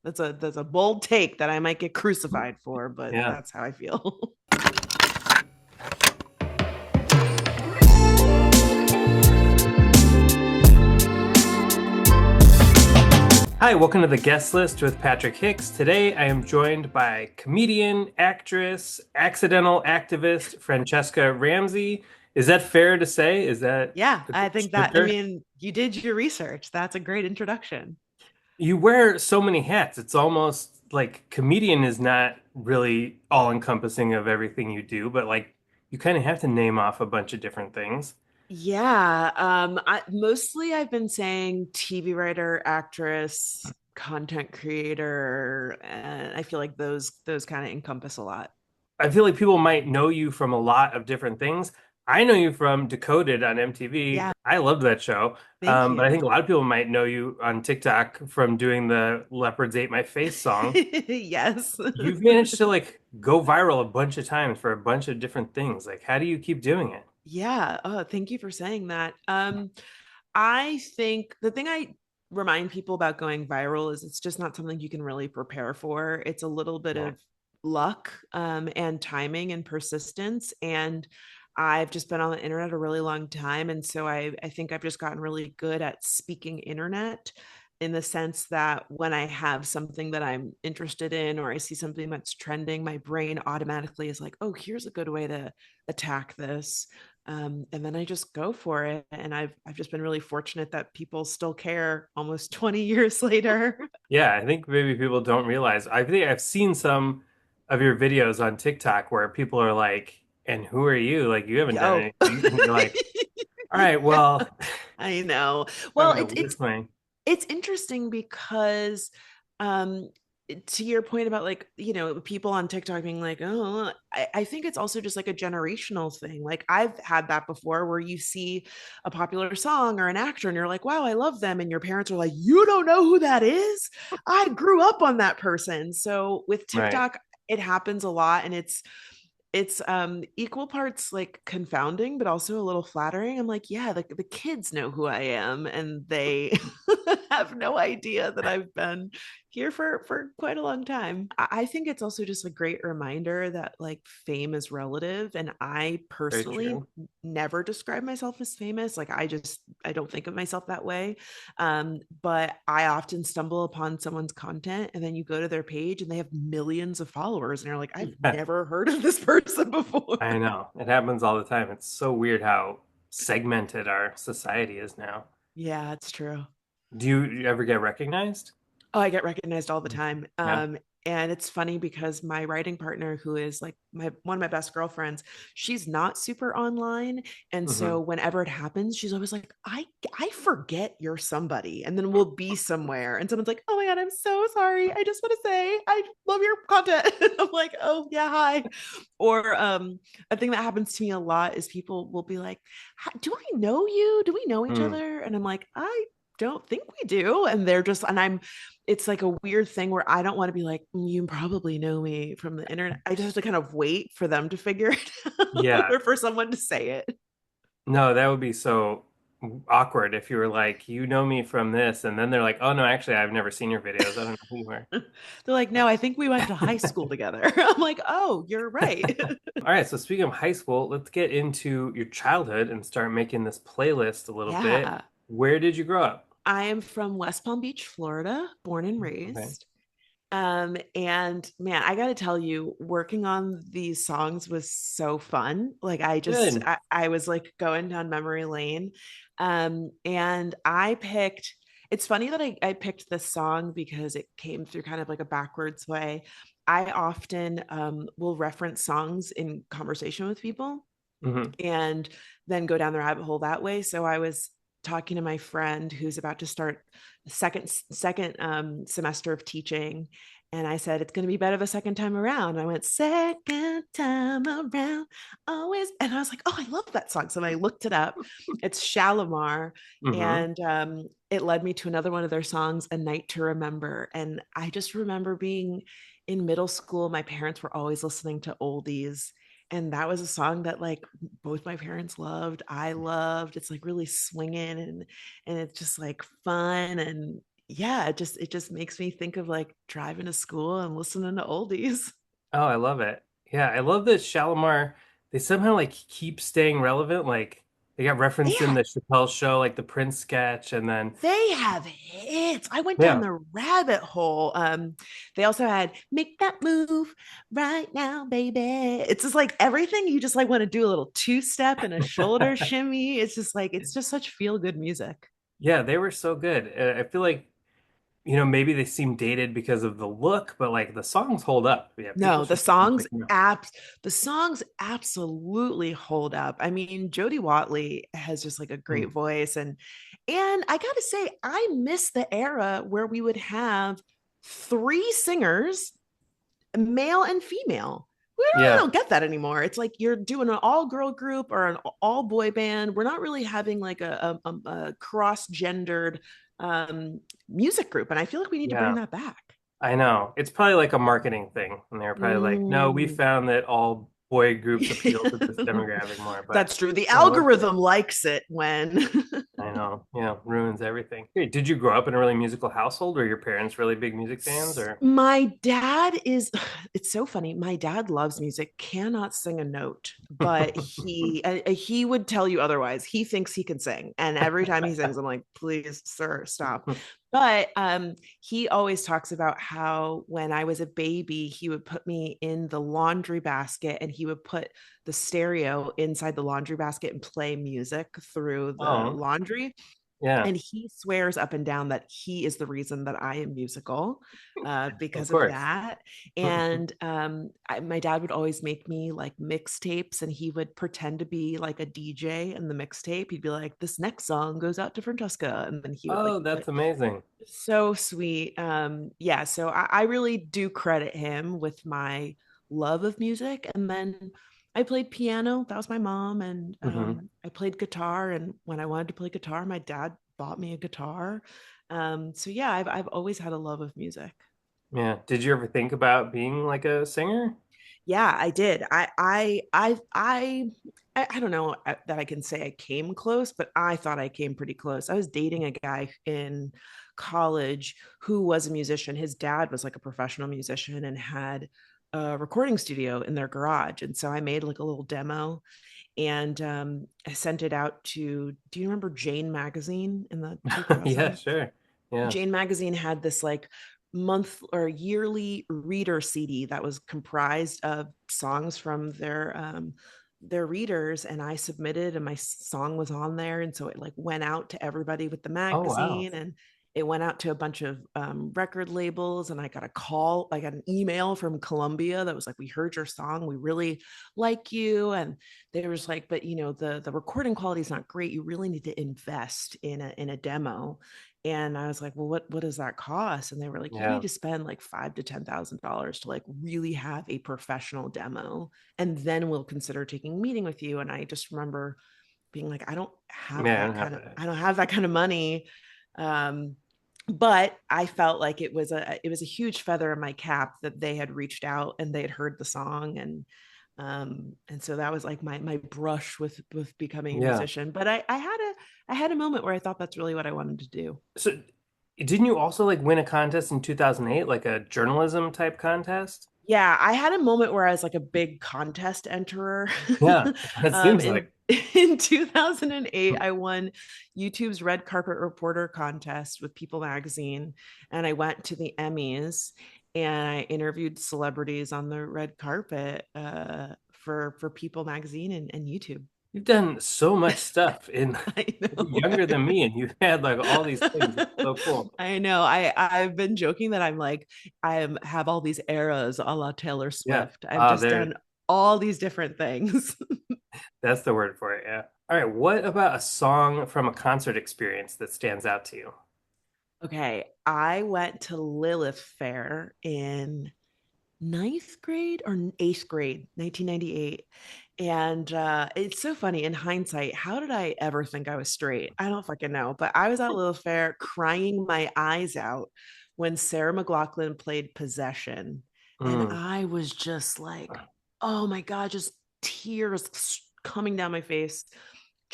That's a bold take that I might get crucified for, but Yeah. that's how I feel. Hi, welcome to the guest list with Patrick Hicks. Today I am joined by comedian, actress, accidental activist Franchesca Ramsey. Is that fair to say? Is that Yeah, a I good think that, I descriptor? mean, you did your research. That's a great introduction. You wear so many hats. It's almost like comedian is not really all encompassing of everything you do, but like you kind of have to name off a bunch of different things. Yeah, mostly I've been saying TV writer, actress, content creator, and I feel like those kind of encompass a lot. I feel like people might know you from a lot of different things. I know you from Decoded on MTV. Yeah, I loved that show. thank But I you. think a lot of people might know you on TikTok from doing the Leopards Ate My Face song. Yes. You've managed to like go viral a bunch of times for a bunch of different things. Like, how do you keep doing it? Yeah. Oh, thank you for saying that. I think the thing I remind people about going viral is it's just not something you can really prepare for. It's a little bit Yeah. of luck, and timing and persistence. And I've just been on the internet a really long time. And so I think I've just gotten really good at speaking internet in the sense that when I have something that I'm interested in or I see something that's trending, my brain automatically is like, oh, here's a good way to attack this. And then I just go for it. And I've just been really fortunate that people still care almost 20 years later. Yeah, I think maybe people don't realize. I think I've seen some of your videos on TikTok where people are like, "And who are you? Like, you haven't done Yo. anything." And you're like, "All right, well, I know. Well, I'm gonna listen." it's interesting because um to your point about like, people on TikTok being like, oh, I think it's also just like a generational thing. Like I've had that before where you see a popular song or an actor and you're like, wow, I love them. And your parents are like, you don't know who that is? I grew up on that person. So with Right. TikTok, it happens a lot, and it's equal parts like confounding but also a little flattering. I'm like, yeah, the kids know who I am, and they have no idea that I've been here for quite a long time. I think it's also just a great reminder that like fame is relative, and I Very personally true. never describe myself as famous. Like I don't think of myself that way. But I often stumble upon someone's content and then you go to their page and they have millions of followers and you're like, I've never heard of this person before. I know. It happens all the time. It's so weird how segmented our society is now. Yeah, it's true. Do you ever get recognized? Oh, I get recognized all the time. Yeah. And it's funny because my writing partner, who is like my one of my best girlfriends, she's not super online. And Hmm. so whenever it happens, she's always like, I forget you're somebody. And then we'll be somewhere and someone's like, oh my God, I'm so sorry. I just want to say I love your content. I'm like, oh yeah, hi. Or a thing that happens to me a lot is people will be like, do I know you? Do we know each Mm. other? And I'm like, I don't think we do. And they're just, and I'm it's like a weird thing where I don't want to be like, you probably know me from the internet. I just have to kind of wait for them to figure it out Yeah. or for someone to say it. No, that would be so awkward if you were like, you know me from this, and then they're like, oh no, actually, I've never seen your videos. I don't know who you are. They're like, no, I think we went to high school together. I'm like, oh, you're right. All right, so speaking of high school, let's get into your childhood and start making this playlist a little bit. Yeah. Where did you grow up? I am from West Palm Beach, Florida, born and Okay. raised. And man, I gotta tell you, working on these songs was so fun. Like Good. I was like going down memory lane. And it's funny that I picked this song because it came through kind of like a backwards way. I often will reference songs in conversation with people Hmm. and then go down the rabbit hole that way. So I was talking to my friend who's about to start second semester of teaching, and I said it's going to be better the second time around. And I went second time around, always, and I was like, oh, I love that song. So I looked it up. It's Shalimar, Hmm. and it led me to another one of their songs, "A Night to Remember." And I just remember being in middle school. My parents were always listening to oldies, and that was a song that like both my parents loved, I loved. It's like really swinging, and it's just like fun. And yeah, it just makes me think of like driving to school and listening to oldies. Oh, I love it. Yeah, I love that Shalimar, they somehow like keep staying relevant. Like they got referenced in Yeah, the Chappelle show, like the Prince sketch, and then they have hits. I went down yeah. the rabbit hole. They also had "Make That Move Right Now, Baby." It's just like everything you just like want to do a little two step and a shoulder shimmy. It's just like it's just such feel good music. Yeah, they were so good. I feel like, maybe they seem dated because of the look, but like the songs hold up. Yeah, people No, should check them out. the songs absolutely hold up. I mean, Jody Watley has just like a Mm. great voice, and I gotta say, I miss the era where we would have three singers, male and female. We really Yeah, don't get that anymore. It's like you're doing an all girl group or an all boy band. We're not really having like a cross gendered um, music group, and I feel like we need to bring yeah. that back. I know. It's probably like a marketing thing. And they're probably like, no, we Mm. found that all boy groups appeal to this demographic more. But That's true. The what can algorithm likes it when I know. Yeah, ruins everything. Hey, did you grow up in a really musical household? Were your parents really big music fans or? my dad is it's so funny. My dad loves music, cannot sing a note, but he would tell you otherwise. He thinks he can sing. And every time he sings, I'm like, please, sir, stop. But he always talks about how when I was a baby, he would put me in the laundry basket and he would put the stereo inside the laundry basket and play music through the Oh, laundry. yeah, And he swears up and down that he is the reason that I am musical of because of course. that. And my dad would always make me like mixtapes, and he would pretend to be like a DJ in the mixtape. He'd be like, "This next song goes out to Francesca," and then he would like Oh, put that's amazing. so sweet. Yeah, so I really do credit him with my love of music. And then I played piano. That was my mom. And Hmm. I played guitar. And when I wanted to play guitar, my dad bought me a guitar. So yeah, I've always had a love of music. Yeah. Did you ever think about being like a singer? Yeah, I did. I don't know that I can say I came close, but I thought I came pretty close. I was dating a guy in college who was a musician. His dad was like a professional musician and had a recording studio in their garage. And so I made like a little demo and I sent it out to, do you remember Jane Magazine in the Yeah, 2000s? sure. Yeah. Jane Magazine had this like month or yearly reader CD that was comprised of songs from their readers, and I submitted and my song was on there, and so it like went out to everybody with the Oh, wow. magazine, and it went out to a bunch of record labels, and I got an email from Columbia that was like, "We heard your song, we really like you," and they were just like, "But you know the recording quality is not great, you really need to invest in a demo." And I was like, "Well, what does that cost?" And they were like, "You need Yeah. to spend like $5,000 to $10,000 to like really have a professional demo, and then we'll consider taking a meeting with you." And I just remember being like, Yeah, I don't have that. I don't have that kind of money. Um, but I felt like it was a huge feather in my cap that they had reached out and they had heard the song, and so that was like my brush with becoming a Yeah. musician. But I had a moment where I thought that's really what I wanted to do. So didn't you also like win a contest in 2008, like a journalism type contest? Yeah, I had a moment where I was like a big contest enterer. Yeah, it seems like. In in 2008, I won YouTube's Red Carpet Reporter contest with People Magazine, and I went to the Emmys and I interviewed celebrities on the red carpet for People Magazine and YouTube. You've done so much stuff in I know. younger than me, and you've had like all these things. It's so cool. I know. I've been joking that I'm like have all these eras a la Taylor Yeah. Swift. I've just There, done all these different things. that's the word for it. Yeah. All right. What about a song from a concert experience that stands out to you? Okay, I went to Lilith Fair in ninth grade or eighth grade, 1998. And it's so funny in hindsight. How did I ever think I was straight? I don't fucking know. But I was at Lilith Fair crying my eyes out when Sarah McLachlan played Possession. And Mm. I was just like, oh my God, just tears coming down my face.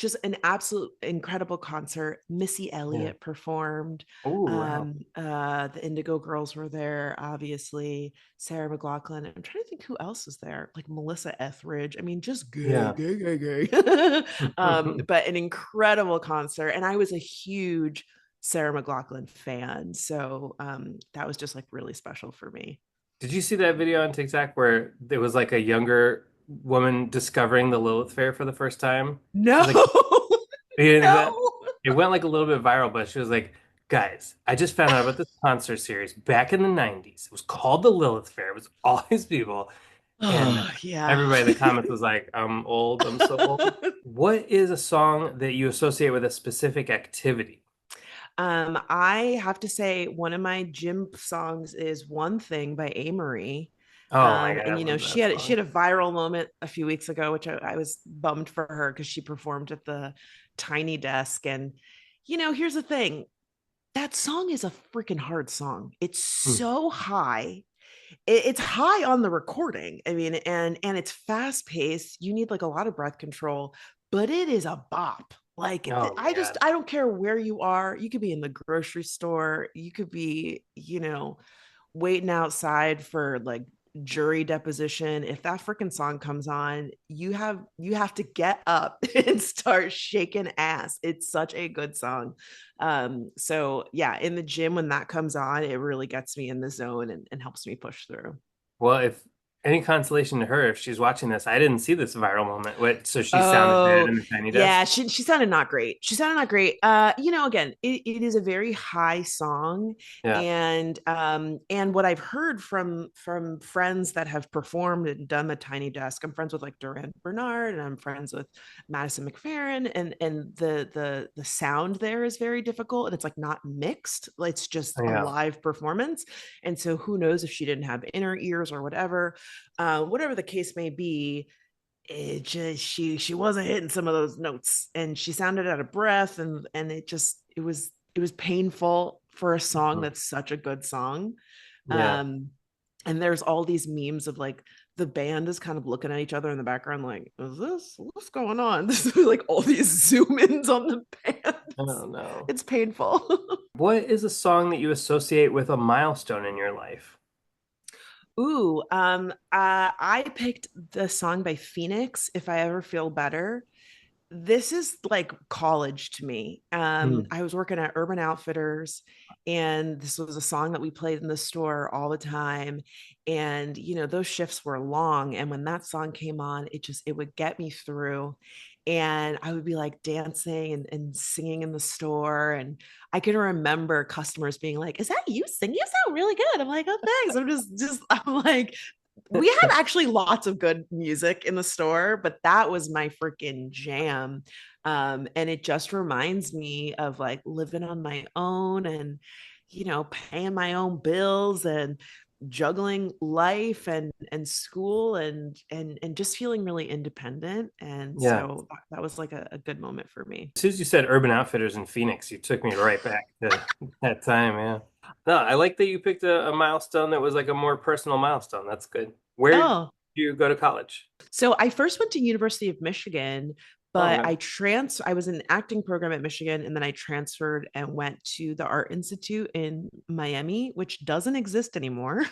just an absolute incredible concert. Missy Yeah. Elliott performed. Oh, wow. The Indigo Girls were there, obviously. Sarah McLachlan. I'm trying to think who else is there. Like Melissa Etheridge. I mean, just gay, Yeah. gay, gay, gay. But an incredible concert. And I was a huge Sarah McLachlan fan. So that was just like really special for me. Did you see that video on TikTok where there was like a younger woman discovering the Lilith Fair for the first time? She No, was like, it no. it went like a little bit viral, but she was like, guys, I just found out about this concert series back in the 90s. It was called the Lilith Fair. It was all these people. And Oh, yeah. everybody in the comments was like, I'm old. I'm so old. What is a song that you associate with a specific activity? I have to say one of my gym songs is One Thing by Amory. Oh my God, I And you know, love that she song. had a viral moment a few weeks ago, which I was bummed for her because she performed at the Tiny Desk. And you know, here's the thing: that song is a freaking hard song. It's Hmm. so high. It's high on the recording. I mean, and it's fast paced. You need like a lot of breath control, but it is a bop. Like Oh my God. I don't care where you are. You could be in the grocery store. You could be, you know, waiting outside for like jury deposition. If that freaking song comes on, you have to get up and start shaking ass. It's such a good song. So yeah, in the gym when that comes on, it really gets me in the zone and helps me push through. Well, if any consolation to her, if she's watching this, I didn't see this viral moment. What, so she sounded bad Oh, in the tiny desk? yeah, she sounded not great. She sounded not great. You know, again, it is a very high song, Yeah. and what I've heard from friends that have performed and done the Tiny Desk, I'm friends with like Duran Bernard, and I'm friends with Madison McFerrin, and the sound there is very difficult, and it's like not mixed. It's just a Yeah. live performance, and so who knows if she didn't have inner ears or whatever. Whatever the case may be, it just she wasn't hitting some of those notes, and she sounded out of breath, and it was painful for a song Mhm. that's such a good song. Yeah. um and there's all these memes of like the band is kind of looking at each other in the background like, is this what's going on? This is like all these zoom ins on the band. I don't know. It's painful. What is a song that you associate with a milestone in your life? Ooh, I picked the song by Phoenix, If I Ever Feel Better. This is like college to me. Hmm. I was working at Urban Outfitters, and this was a song that we played in the store all the time. And you know, those shifts were long, and when that song came on, it would get me through. And I would be like dancing and singing in the store. And I can remember customers being like, "Is that you singing? You sound really good." I'm like, "Oh, thanks." I'm like, we had actually lots of good music in the store, but that was my freaking jam. And it just reminds me of like living on my own, and you know, paying my own bills and juggling life and school, and just feeling really independent. And Yeah. so that was like a good moment for me. As soon as you said Urban Outfitters in Phoenix, you took me right back to that time. Yeah. No, I like that you picked a milestone that was like a more personal milestone. That's good. Where did Oh, you go to college? so I first went to University of Michigan, Oh, but no. I was in an acting program at Michigan, and then I transferred and went to the Art Institute in Miami, which doesn't exist anymore.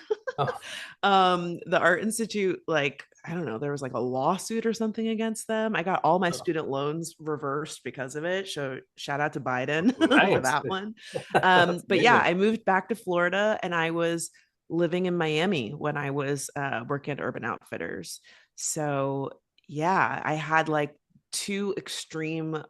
Oh, The Art Institute, like, I don't know, there was like a lawsuit or something against them. I got all my oh, student loans reversed because of it. So shout out to Biden for nice. that one. That's But yeah, amazing. I moved back to Florida, and I was living in Miami when I was working at Urban Outfitters. So yeah, I had like two extreme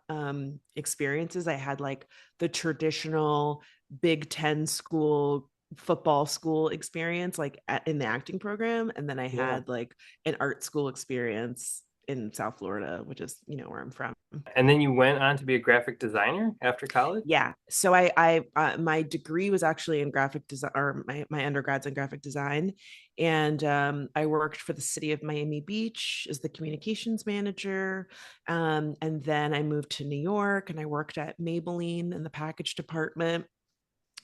experiences. I had like the traditional Big Ten school football school experience in the acting program, and then I Yeah. had like an art school experience in South Florida, which is, you know, where I'm from. And then you went on to be a graphic designer after college? Yeah, so my degree was actually in graphic design, or my undergrad's in graphic design. And I worked for the city of Miami Beach as the communications manager. And then I moved to New York, and I worked at Maybelline in the package department.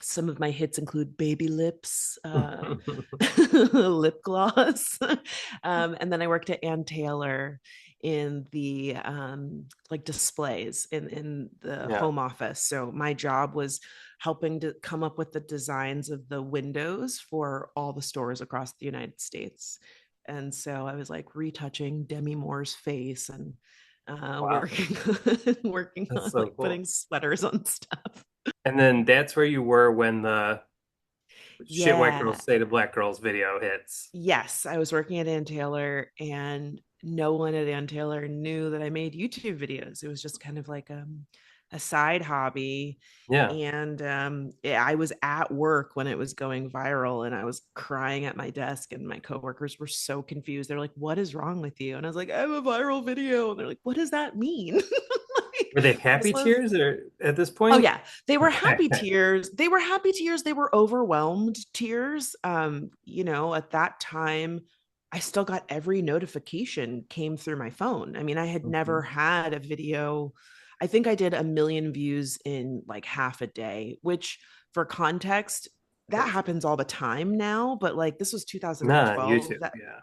Some of my hits include Baby Lips, lip gloss. And then I worked at Ann Taylor in the like displays in the Yeah. home office. So my job was helping to come up with the designs of the windows for all the stores across the United States. And so I was like retouching Demi Moore's face and Wow. working working That's on so like cool. putting sweaters on stuff. And then that's where you were when the shit white Yeah. girls say to black girls video hits. Yes, I was working at Ann Taylor, and no one at Ann Taylor knew that I made YouTube videos. It was just kind of like a side hobby. Yeah. And yeah, I was at work when it was going viral, and I was crying at my desk, and my coworkers were so confused. They're like, "What is wrong with you?" And I was like, "I have a viral video." And they're like, "What does that mean?" Like, Were they this happy was tears or at this Oh point? yeah, they were Okay. happy tears. They were happy tears. They were overwhelmed tears. At that time, I still got every notification came through my phone. I mean, I had never Mhm. had a video. I think I did 1 million views in like half a day, which for context, that Crazy. happens all the time now, but like this was Not on 2012. YouTube. That Yeah.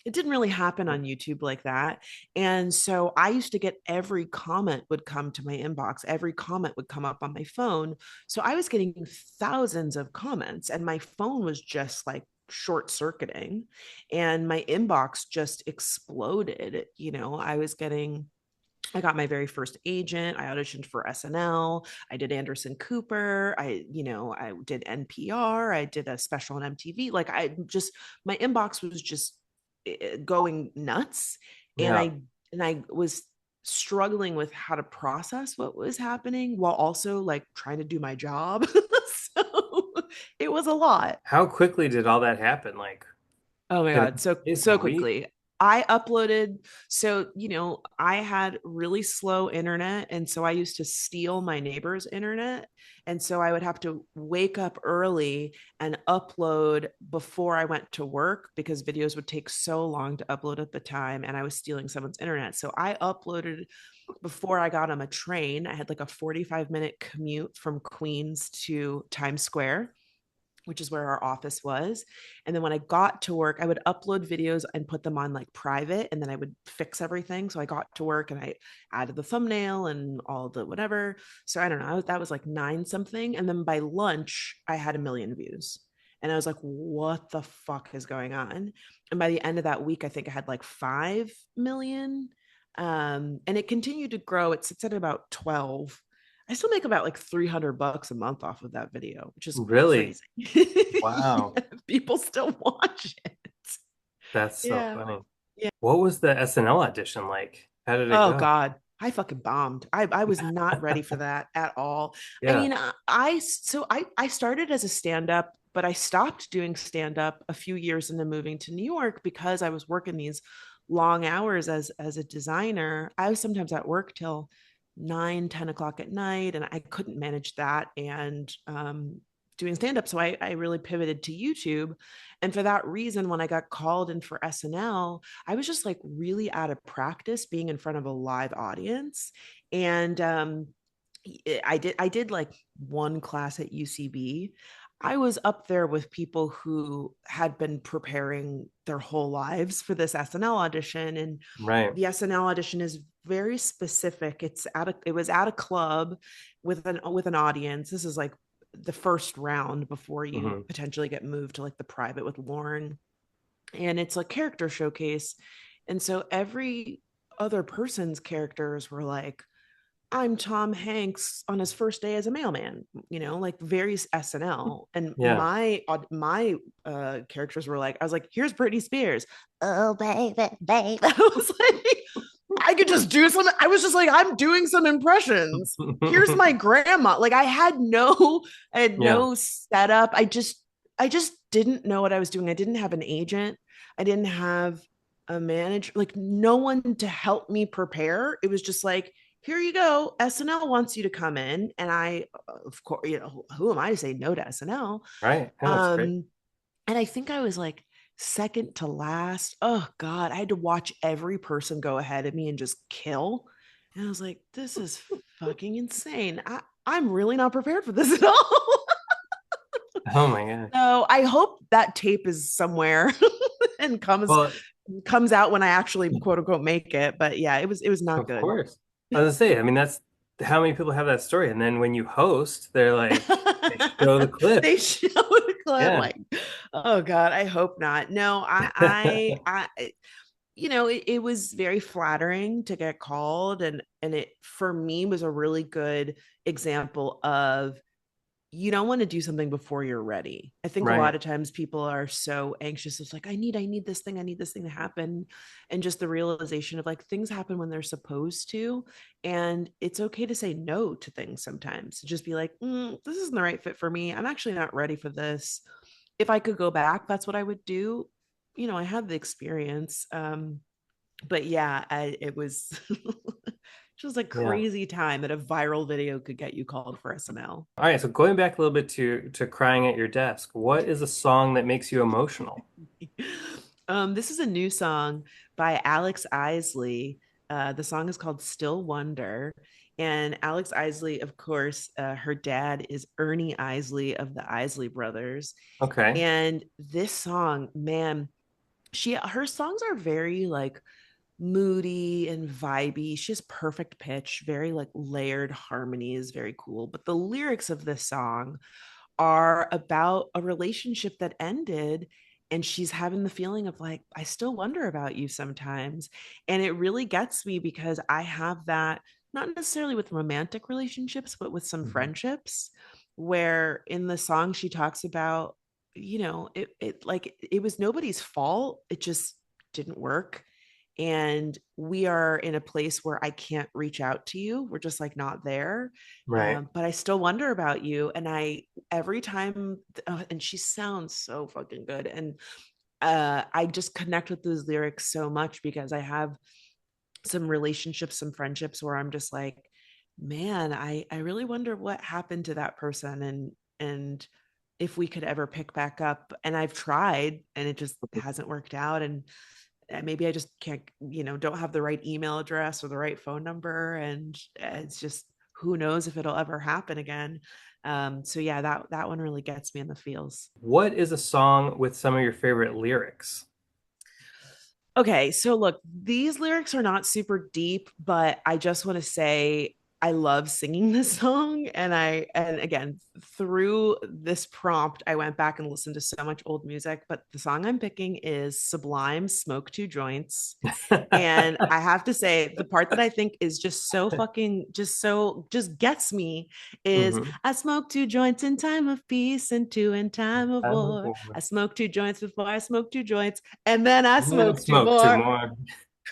it didn't really happen on YouTube like that. And so I used to get every comment would come to my inbox, every comment would come up on my phone. So I was getting thousands of comments, and my phone was just like short circuiting, and my inbox just exploded. I got my very first agent. I auditioned for SNL. I did Anderson Cooper. I did NPR. I did a special on MTV. Like my inbox was just going nuts. And Yeah. I was struggling with how to process what was happening while also like trying to do my job. So it was a lot. How quickly did all that happen? Like Oh my in a God. So space of so a week? quickly. I uploaded, I had really slow internet. And so I used to steal my neighbor's internet. And so I would have to wake up early and upload before I went to work because videos would take so long to upload at the time. And I was stealing someone's internet. So I uploaded before I got on a train. I had like a 45-minute commute from Queens to Times Square, which is where our office was. And then when I got to work, I would upload videos and put them on like private, and then I would fix everything. So I got to work and I added the thumbnail and all the whatever. So I don't know, that was like nine something. And then by lunch, I had 1 million views. And I was like, what the fuck is going on? And by the end of that week, I think I had like 5 million. And it continued to grow. It sits at about 12. I still make about like $300 a month off of that video, which is Really? crazy. Wow. Yeah, people still watch it. That's so Yeah. funny. Yeah. What was the SNL audition like? How did it Oh go? God. I fucking bombed. I was not ready for that at all. I Yeah. mean, I started as a stand-up, but I stopped doing stand-up a few years into moving to New York because I was working these long hours as a designer. I was sometimes at work till 9, 10 o'clock at night, and I couldn't manage that and doing stand-up. So I really pivoted to YouTube. And for that reason, when I got called in for SNL, I was just like really out of practice being in front of a live audience. And I did like one class at UCB. I was up there with people who had been preparing their whole lives for this SNL audition. And Right. the SNL audition is very specific. It was at a club with an audience. This is like the first round before you Hmm. potentially get moved to like the private with Lauren. And it's a character showcase. And so every other person's characters were like, I'm Tom Hanks on his first day as a mailman, like very SNL. And Yeah. my characters were like, I was like, here's Britney Spears. Oh baby, baby. I was like, I could just do some. I was just like, I'm doing some impressions. Here's my grandma. Like I had Yeah. no setup. I just didn't know what I was doing. I didn't have an agent. I didn't have a manager, like no one to help me prepare. It was just like, here you go. SNL wants you to come in. And of course, who am I to say no to SNL? Right. Yeah, that's great. Um, and I think I was like second to last. Oh God, I had to watch every person go ahead of me and just kill. And I was like, this is fucking insane. I'm really not prepared for this at all. Oh my gosh. So I hope that tape is somewhere and Well, comes out when I actually quote unquote make it. But yeah, it was not of good. course. I was gonna say, I mean, that's how many people have that story. And then when you host, they're like, they show the They clip. show the clip Yeah. like, oh God, I hope not. No, it was very flattering to get called, and it for me was a really good example of you don't want to do something before you're ready. I think a lot Right. of times people are so anxious. It's like, I need this thing to happen. And just the realization of like things happen when they're supposed to. And it's okay to say no to things sometimes. Just be like, this isn't the right fit for me. I'm actually not ready for this. If I could go back, that's what I would do. I had the experience. But yeah, it was just a Yeah. crazy time that a viral video could get you called for SNL. All right. So going back a little bit to crying at your desk, what is a song that makes you emotional? This is a new song by Alex Isley. The song is called Still Wonder. And Alex Isley, of course, her dad is Ernie Isley of the Isley Brothers. Okay. And this song, man, her songs are very like moody and vibey. She has perfect pitch, very like layered harmonies, very cool. But the lyrics of this song are about a relationship that ended, and she's having the feeling of like, I still wonder about you sometimes. And it really gets me because I have that, not necessarily with romantic relationships, but with some Mhm. friendships, where in the song she talks about, it like it was nobody's fault, it just didn't work. And we are in a place where I can't reach out to you. We're just like not there. Right. But I still wonder about you. And every time, and she sounds so fucking good. And I just connect with those lyrics so much because I have some relationships, some friendships where I'm just like, man, I really wonder what happened to that person, and if we could ever pick back up. And I've tried and it just hasn't worked out. And maybe I just can't, don't have the right email address or the right phone number. And it's just, who knows if it'll ever happen again. So yeah, that one really gets me in the feels. What is a song with some of your favorite lyrics? Okay, so look, these lyrics are not super deep, but I just want to say I love singing this song. And again, through this prompt, I went back and listened to so much old music, but the song I'm picking is Sublime Smoke Two Joints. And I have to say, the part that I think is just so fucking, just gets me is Hmm. I smoke two joints in time of peace and two in time of I'm war. more. I smoke two joints before I smoke two joints, and then I And then I smoke two smoke two more. more.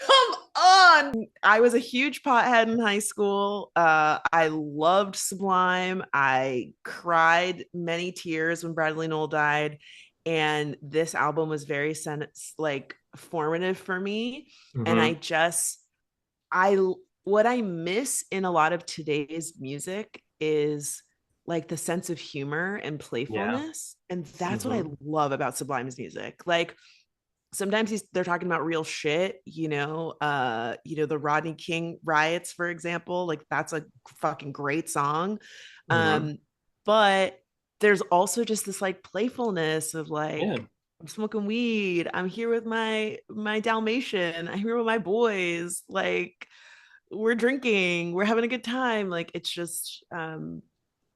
Come on. I was a huge pothead in high school. I loved Sublime. I cried many tears when Bradley Noel died. And this album was very like formative for me. And Hmm. I, what I miss in a lot of today's music is like the sense of humor and Yeah. playfulness. And that's what I Hmm. love about Sublime's music. Like, sometimes they're talking about real shit, the Rodney King riots, for example. Like that's a fucking great song. Hmm. um but there's also just this like playfulness of Yeah. like, I'm smoking weed, I'm here with my Dalmatian, I'm here with my boys, like we're drinking, we're having a good time. Like it's just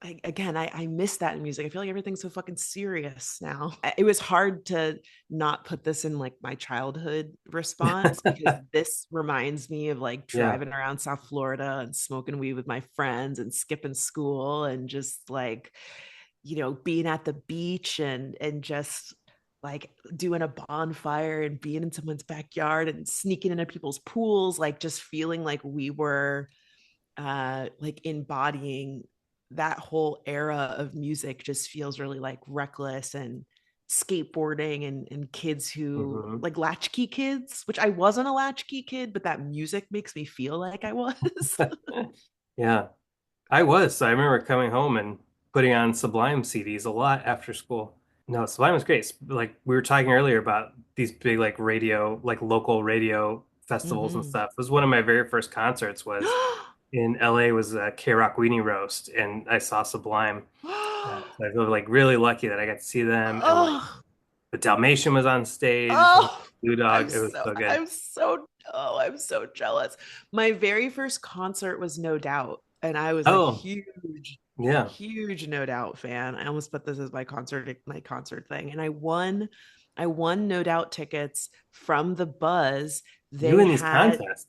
I miss that in music. I feel like everything's so fucking serious now. It was hard to not put this in like my childhood response because this reminds me of like Yeah. driving around South Florida and smoking weed with my friends and skipping school and just like, being at the beach and just like doing a bonfire and being in someone's backyard and sneaking into people's pools, like just feeling like we were like embodying that whole era of music. Just feels really like reckless, and skateboarding and kids who Hmm. like latchkey kids, which I wasn't a latchkey kid, but that music makes me feel like I was. Yeah. I was. So I remember coming home and putting on Sublime CDs a lot after school. No, Sublime was great. Like we were talking earlier about these big like radio, like local radio festivals and Hmm. stuff. It was one of my very first concerts was in LA was a K-Rock Weenie Roast and I saw Sublime. So I feel like really lucky that I got to see them, and like Oh, the Dalmatian was on stage, and oh, Blue I'm Dog. It was so, so good. I'm so, oh, I'm so jealous. My very first concert was No Doubt, and I was a Oh, huge, yeah. huge No Doubt fan. I almost put this as my concert thing, and I won No Doubt tickets from the Buzz. You They in these had contests.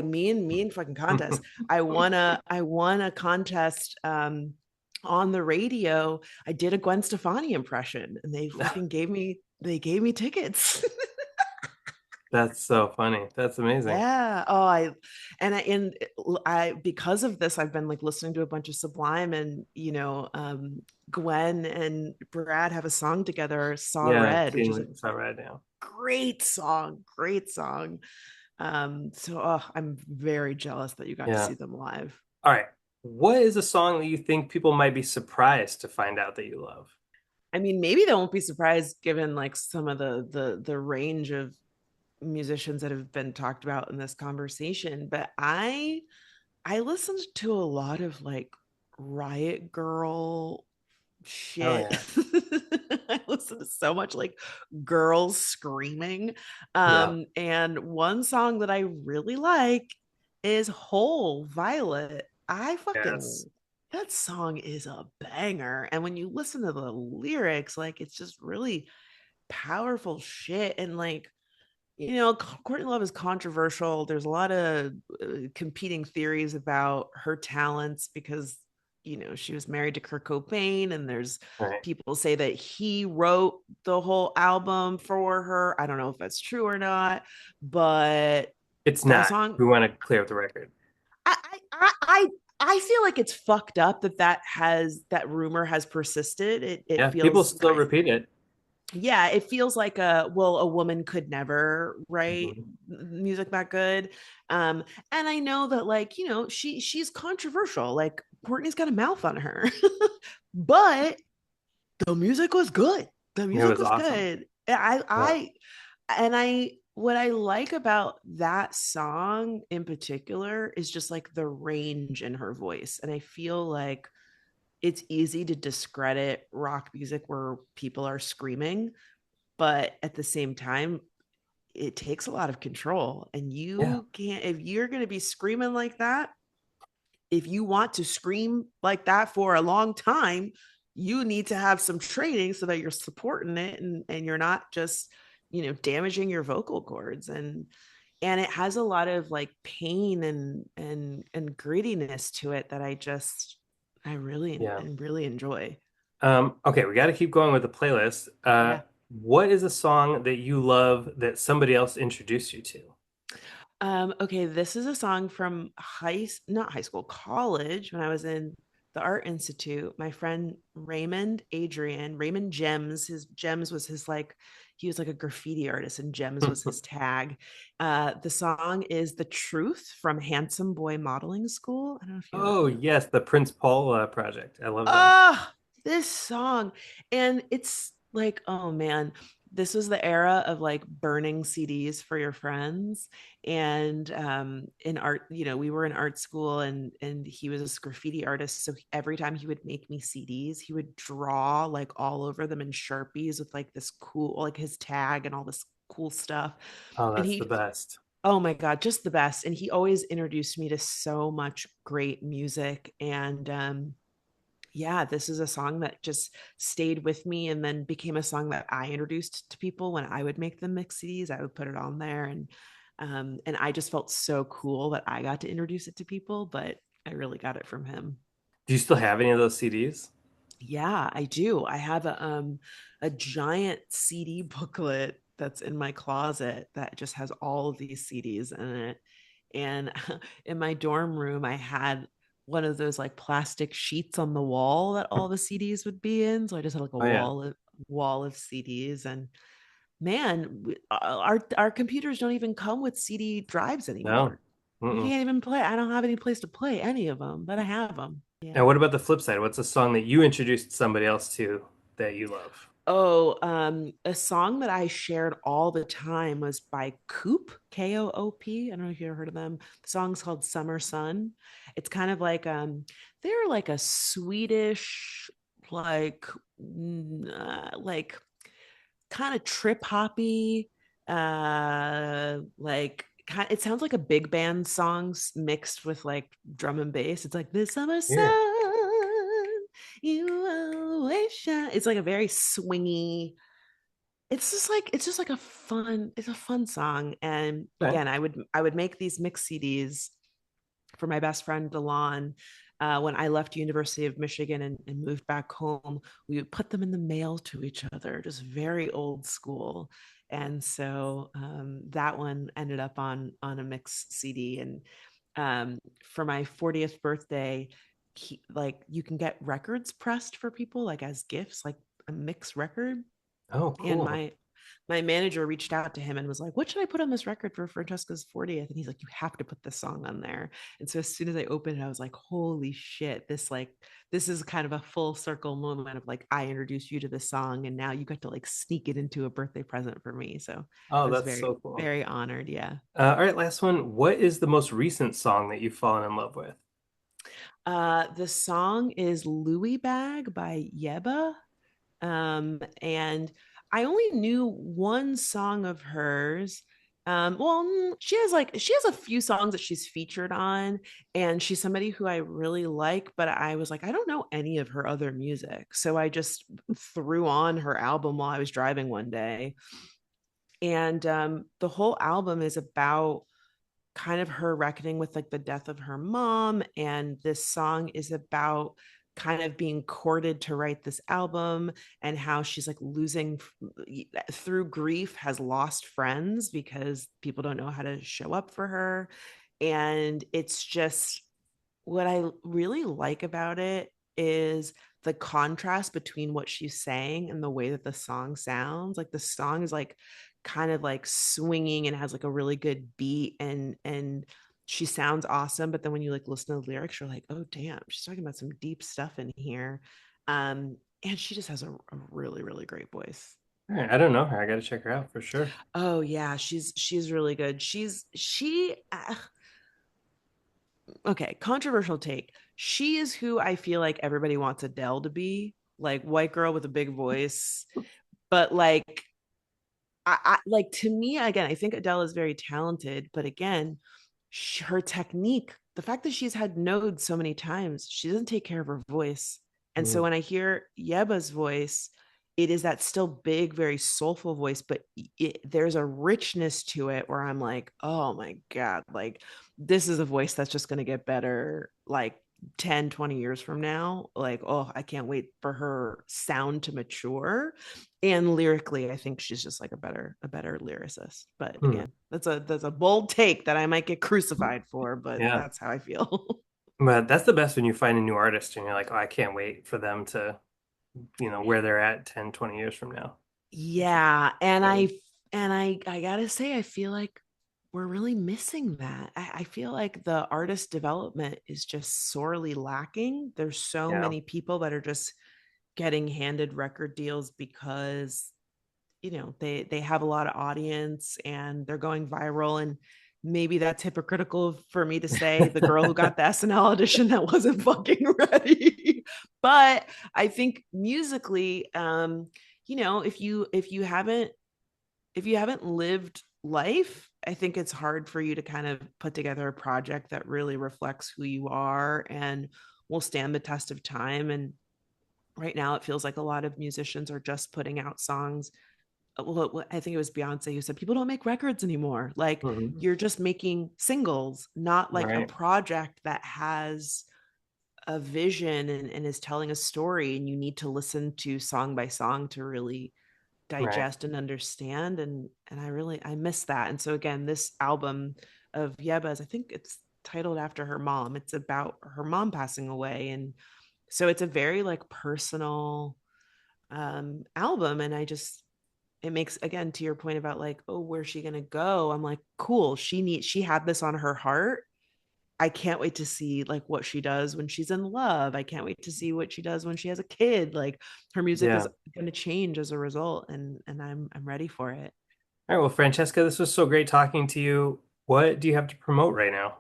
me and fucking contest. I won a contest on the radio. I did a Gwen Stefani impression and they gave me tickets. That's so funny. That's amazing. Yeah. Oh, I because of this, I've been like listening to a bunch of Sublime, and Gwen and Brad have a song together, Saw Yeah, Red, which is a seeing so right now. great song, great song. So I'm very jealous that you got to Yeah. see them live. All right. What is a song that you think people might be surprised to find out that you love? I mean, maybe they won't be surprised given like some of the range of musicians that have been talked about in this conversation, but I listened to a lot of like Riot Girl Oh shit. yeah. I listen to so much like girls screaming. Yeah. And one song that I really like is Whole Violet. I fucking Yes. that song is a banger. And when you listen to the lyrics, like it's just really powerful shit. And like Courtney Love is controversial. There's a lot of competing theories about her talents because, she was married to Kurt Cobain, and there's Right. people say that he wrote the whole album for her. I don't know if that's true or not, but It's that not. song, We want to clear up the record. I, I, I, I feel like it's fucked up that rumor has persisted. It Yeah, people feels still repeat it. yeah, it feels like a woman could never write Mhm. music that good. um and I know that, like, she's controversial, like Courtney's got a mouth on her. But the music was good. The It music was was awesome. good. Yeah. I what I like about that song in particular is just like the range in her voice, and I feel like it's easy to discredit rock music where people are screaming, but at the same time, it takes a lot of control, and Yeah. you can't, if you're going to be screaming like that, if you want to scream like that for a long time, you need to have some training so that you're supporting it, and you're not just damaging your vocal cords. And it has a lot of like pain and grittiness to it that Yeah. I really enjoy. Okay, we got to keep going with the playlist. Yeah. What is a song that you love that somebody else introduced you to? Okay, this is a song from not high school, college, when I was in the art institute. My friend Raymond Gems, his Gems was his like, he was like a graffiti artist, and Gems was his tag. The song is The Truth from Handsome Boy Modeling School. I don't know if you ever Oh, heard of it. yes, the Prince Paul project. I love them. Ah, this song. And it's like, oh man, this was the era of like burning CDs for your friends. And in art, we were in art school, and he was a graffiti artist. So every time he would make me CDs, he would draw like all over them in Sharpies with like this cool, like his tag and all this cool stuff. Oh, And that's the he, best. oh my God, just the best. And he always introduced me to so much great music. And yeah, this is a song that just stayed with me and then became a song that I introduced to people when I would make them mix CDs. I would put it on there, and I just felt so cool that I got to introduce it to people, but I really got it from him. Do you still have any of those CDs? Yeah, I do. I have a giant CD booklet that's in my closet that just has all of these CDs in it. And in my dorm room, I had one of those like plastic sheets on the wall that all the CDs would be in. So I just had like a Oh yeah. wall of CDs. And man, our computers don't even come with CD drives No. anymore. You Mm-mm. can't even play. I don't have any place to play any of them, but I have them. Yeah. And what about the flip side? What's a song that you introduced somebody else to that you love? Oh, a song that I shared all the time was by Coop, Koop. I don't know if you ever heard of them. The song's called Summer Sun. It's kind of like they're like a Swedish like like kind of trip hoppy, like kind it sounds like a big band songs mixed with like drum and bass. It's like this summer Weird. sun, you always shine. It's like a very swingy. It's just like it's a fun song. And Okay. again, I would make these mix CDs for my best friend Delon. When I left University of Michigan and moved back home, we would put them in the mail to each other, just very old school. And so that one ended up on a mix CD. And for my 40th birthday, like you can get records pressed for people like as gifts, like a mix record. Oh, And cool. my manager reached out to him and was like, "What should I put on this record for Francesca's 40th?" And he's like, "You have to put this song on there." And so as soon as I opened it, I was like, "Holy shit! This is kind of a full circle moment of like I introduced you to this song, and now you got to like sneak it into a birthday present for me." So Oh, I was that's very so cool. very honored. Yeah. All right, last one. What is the most recent song that you've fallen in love with? The song is "Louis Bag" by Yeba. And I only knew one song of hers. She has a few songs that she's featured on, and she's somebody who I really like, but I was like, I don't know any of her other music. So I just threw on her album while I was driving one day. And the whole album is about kind of her reckoning with like the death of her mom. And this song is about kind of being courted to write this album, and how she's like losing through grief, has lost friends because people don't know how to show up for her. And it's just what I really like about it is the contrast between what she's saying and the way that the song sounds. Like the song is like kind of like swinging and has like a really good beat, and she sounds awesome, but then when you like listen to the lyrics, you're like, oh damn, she's talking about some deep stuff in here. And she just has a really really great voice. All right, I don't know her. I got to check her out for sure. Oh yeah, she's really good. She okay, controversial take. She is who I feel like everybody wants Adele to be, like white girl with a big voice. But like I like, to me again, I think Adele is very talented, but again, her technique, the fact that she's had nodes so many times, she doesn't take care of her voice. And so Mm, when I hear Yeba's voice, it is that still big, very soulful voice, but there's a richness to it where I'm like, oh my God, like this is a voice that's just going to get better like 10, 20 years from now. Like, oh, I can't wait for her sound to mature. And lyrically, I think she's just like a better lyricist. But mm. again, that's a bold take that I might get crucified for, but Yeah, that's how I feel. but that's the best when you find a new artist and you're like, oh, I can't wait for them to, where they're at 10, 20 years from now. It's Yeah, and exciting. I gotta say, I feel like we're really missing that. I feel like the artist development is just sorely lacking. There's so Yeah. many people that are just getting handed record deals because they have a lot of audience and they're going viral. And maybe that's hypocritical for me to say, the girl who got the SNL audition that wasn't fucking ready. But I think musically, if you haven't lived life, I think it's hard for you to kind of put together a project that really reflects who you are and will stand the test of time. And right now it feels like a lot of musicians are just putting out songs. Well, I think it was Beyonce who said people don't make records anymore. Like, Mhm. you're just making singles, not like a Right, project that has a vision and is telling a story. And you need to listen to song by song to really right. digest and understand. And I miss that. And so again, this album of Yeba's, I think it's titled after her mom. It's about her mom passing away. And so it's a very like personal album. And it makes, again, to your point about like, oh, where's she gonna go? I'm like, cool, she had this on her heart. I can't wait to see like what she does when she's in love. I can't wait to see what she does when she has a kid. Like, her music Yeah. is going to change as a result, and I'm ready for it. All right. Well, Francesca, this was so great talking to you. What do you have to promote right now?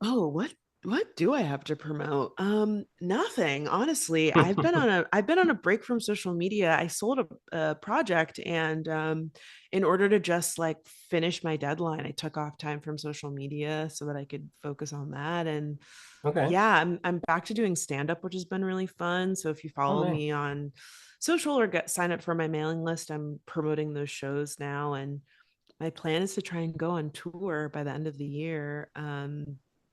Oh, what What do I have to promote? Nothing, honestly. I've been on a break from social media. I sold a project, and in order to just like finish my deadline, I took off time from social media so that I could focus on that. And Okay. yeah, I'm back to doing stand up, which has been really fun. So if you Oh, follow nice. me on social or get sign up for my mailing list, I'm promoting those shows now, and my plan is to try and go on tour by the end of the year.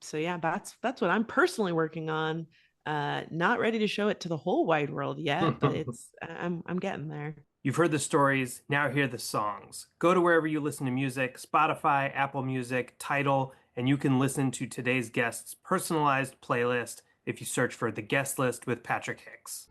So yeah, that's what I'm personally working on. Not ready to show it to the whole wide world yet, but I'm getting there. You've heard the stories, now hear the songs. Go to wherever you listen to music, Spotify, Apple Music, Tidal, and you can listen to today's guest's personalized playlist if you search for The Guest List with Patrick Hicks.